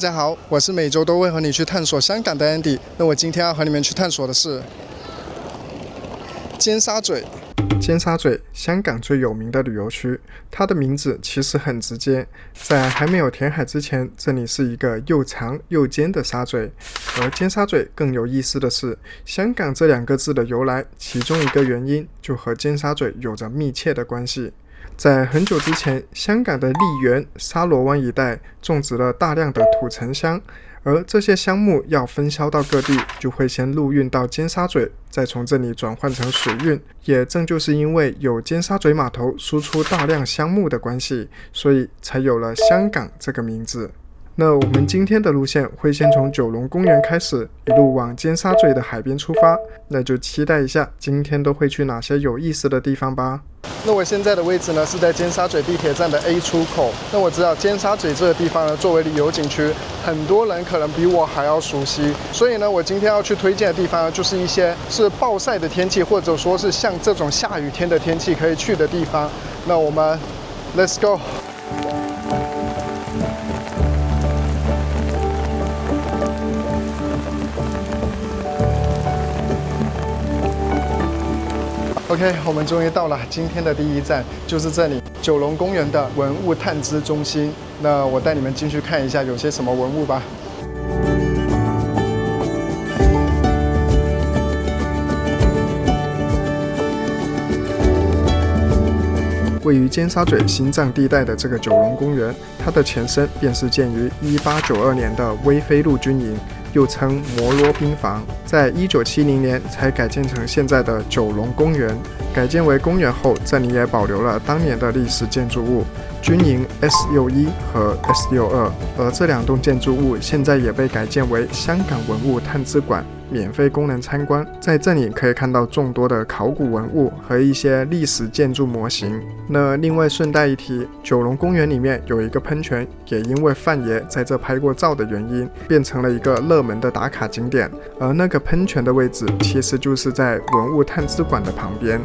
家好，我是每周都会和你去探索香港的 Andy。那我今天要和你们去探索的是尖沙咀。尖沙咀，香港最有名的旅游区，它的名字其实很直接，在还没有填海之前，这里是一个又长又尖的沙嘴。而尖沙咀更有意思的是，香港这2个字的由来，其中一个原因就和尖沙咀有着密切的关系。在很久之前，香港的荔园、沙螺湾一带种植了大量的土城香，而这些香木要分销到各地，就会先陆运到尖沙咀，再从这里转换成水运。也正就是因为有尖沙咀码头输出大量香木的关系，所以才有了香港这个名字。那我们今天的路线会先从九龙公园开始，一路往尖沙咀的海边出发，那就期待一下今天都会去哪些有意思的地方吧。那我现在的位置呢是在尖沙咀地铁站的 A 出口。那我知道尖沙咀这个地方呢，作为旅游景区，很多人可能比我还要熟悉，所以呢，我今天要去推荐的地方呢，就是一些是暴晒的天气，或者说是像这种下雨天的天气可以去的地方。那我们 Let's go。OK， 我们终于到了今天的第一站，就是这里九龙公园的文物探知中心。那我带你们进去看一下有些什么文物吧。位于尖沙咀心脏地带的这个九龙公园，它的前身便是建于1892年的威菲路军营，又称摩罗兵房，在1970年才改建成现在的九龙公园。改建为公园后，这里也保留了当年的历史建筑物军营 S61 和 S62， 而这2栋建筑物现在也被改建为香港文物探知馆，免费供人参观。在这里可以看到众多的考古文物和一些历史建筑模型。那另外顺带一提，九龙公园里面有一个喷泉，也因为范爷在这拍过照的原因，变成了一个热门的打卡景点。而那个喷泉的位置其实就是在文物探知馆的旁边。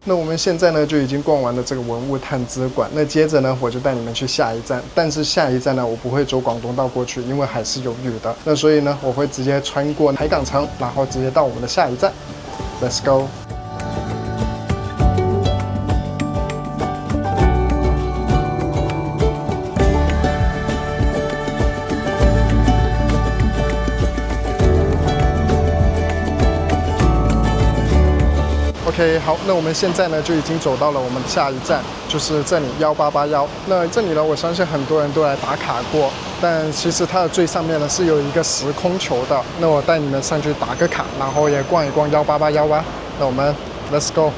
那我们现在呢就已经逛完了这个文物探知馆，那接着呢我就带你们去下一站，但是下一站呢我不会走广东道过去，因为还是有雨的，那所以呢我会直接穿过海港城，然后直接到我们的下一站 Let's go。OK， 好，那我们现在呢就已经走到了我们下一站，就是这里1881。那这里呢，我相信很多人都来打卡过，但其实它的最上面呢是有一个时空球的。那我带你们上去打个卡，然后也逛一逛1881吧。那我们 Let's go。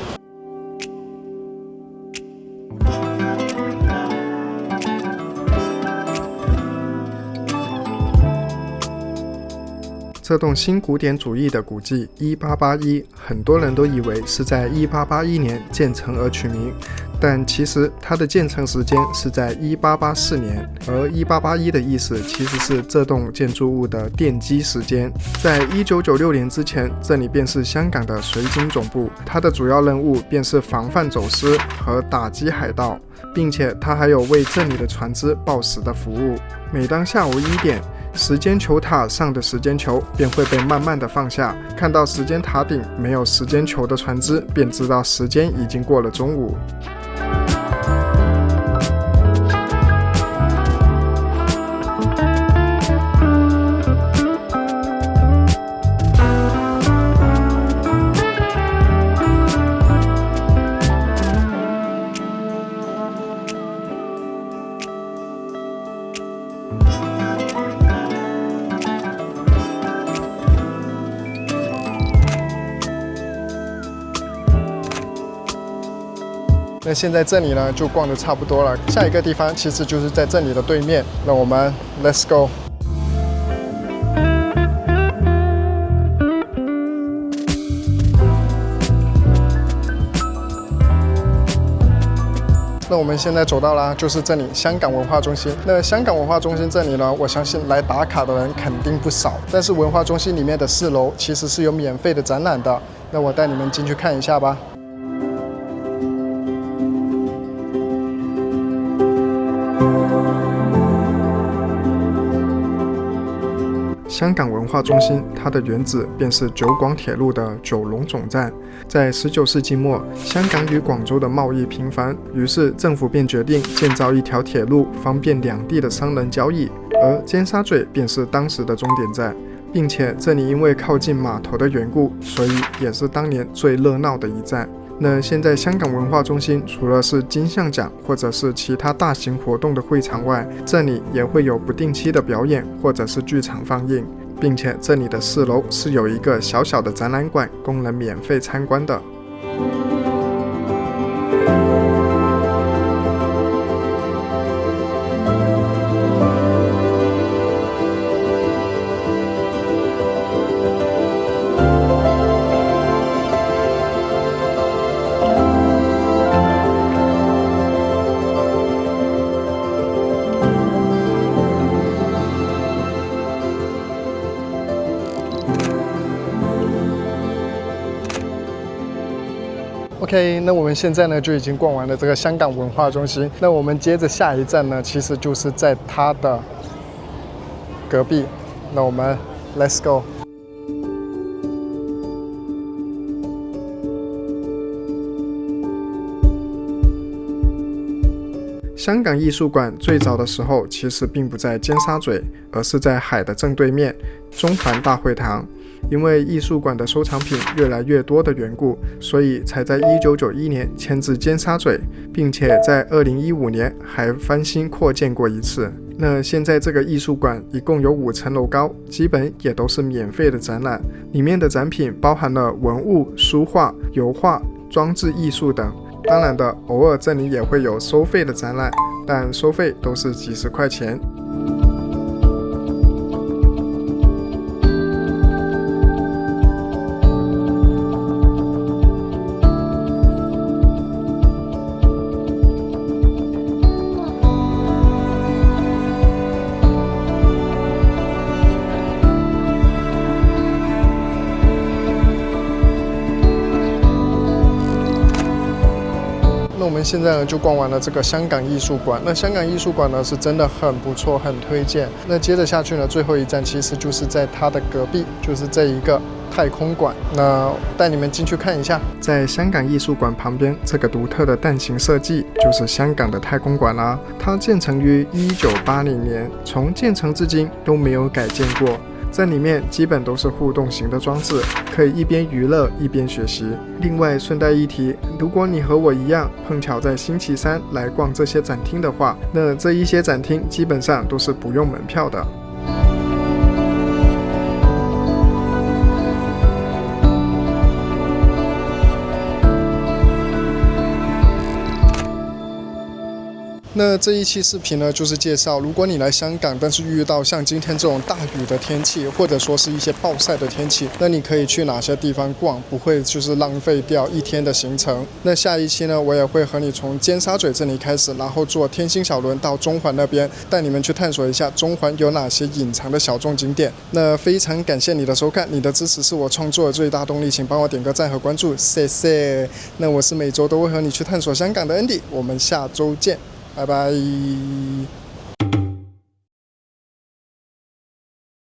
这栋新古典主义的古迹1881，很多人都以为是在1881年建成而取名，但其实它的建成时间是在1884年，而1881的意思其实是这栋建筑物的奠基时间。在1996年之前，这里便是香港的水警总部，它的主要任务便是防范走私和打击海盗，并且它还有为这里的船只报时的服务。每当下午1点，时间球塔上的时间球便会被慢慢的放下，看到时间塔顶没有时间球的船只，便知道时间已经过了中午。那现在这里呢就逛得差不多了，下一个地方其实就是在这里的对面。那我们 Let's go。那我们现在走到啦，就是这里香港文化中心。那香港文化中心这里呢，我相信来打卡的人肯定不少。但是文化中心里面的4楼其实是有免费的展览的，那我带你们进去看一下吧。香港文化中心，它的原址便是九广铁路的九龙总站。在19世纪末，香港与广州的贸易频繁，于是政府便决定建造一条铁路，方便两地的商人交易。而尖沙咀便是当时的终点站，并且这里因为靠近码头的缘故，所以也是当年最热闹的一站。那现在香港文化中心除了是金像奖或者是其他大型活动的会场外，这里也会有不定期的表演或者是剧场放映，并且这里的4楼是有一个小小的展览馆供人免费参观的。OK， 那我们现在呢就已经逛完了这个香港文化中心。那我们接着下一站呢，其实就是在它的隔壁。那我们 Let's go。香港艺术馆最早的时候其实并不在尖沙咀，而是在海的正对面中环大会堂。因为艺术馆的收藏品越来越多的缘故，所以才在1991年迁至尖沙咀，并且在2015年还翻新扩建过一次。那现在这个艺术馆一共有5层楼高，基本也都是免费的展览，里面的展品包含了文物、书画、油画、装置艺术等。当然的，偶尔这里也会有收费的展览，但收费都是几十块钱。那我们现在呢就逛完了这个香港艺术馆。那香港艺术馆呢是真的很不错，很推荐。那接着下去呢，最后一站其实就是在它的隔壁，就是这一个太空馆。那带你们进去看一下，在香港艺术馆旁边，这个独特的蛋形设计就是香港的太空馆啦。它建成于1980年，从建成至今都没有改建过。在里面基本都是互动型的装置，可以一边娱乐一边学习。另外顺带一提，如果你和我一样碰巧在星期三来逛这些展厅的话，那这一些展厅基本上都是不用门票的。那这一期视频呢，就是介绍，如果你来香港，但是遇到像今天这种大雨的天气，或者说是一些暴晒的天气，那你可以去哪些地方逛，不会就是浪费掉一天的行程。那下一期呢，我也会和你从尖沙咀这里开始，然后坐天星小轮到中环那边，带你们去探索一下中环有哪些隐藏的小众景点。那非常感谢你的收看，你的支持是我创作的最大动力，请帮我点个赞和关注，谢谢。那我是每周都会和你去探索香港的 Andy， 我们下周见。拜拜。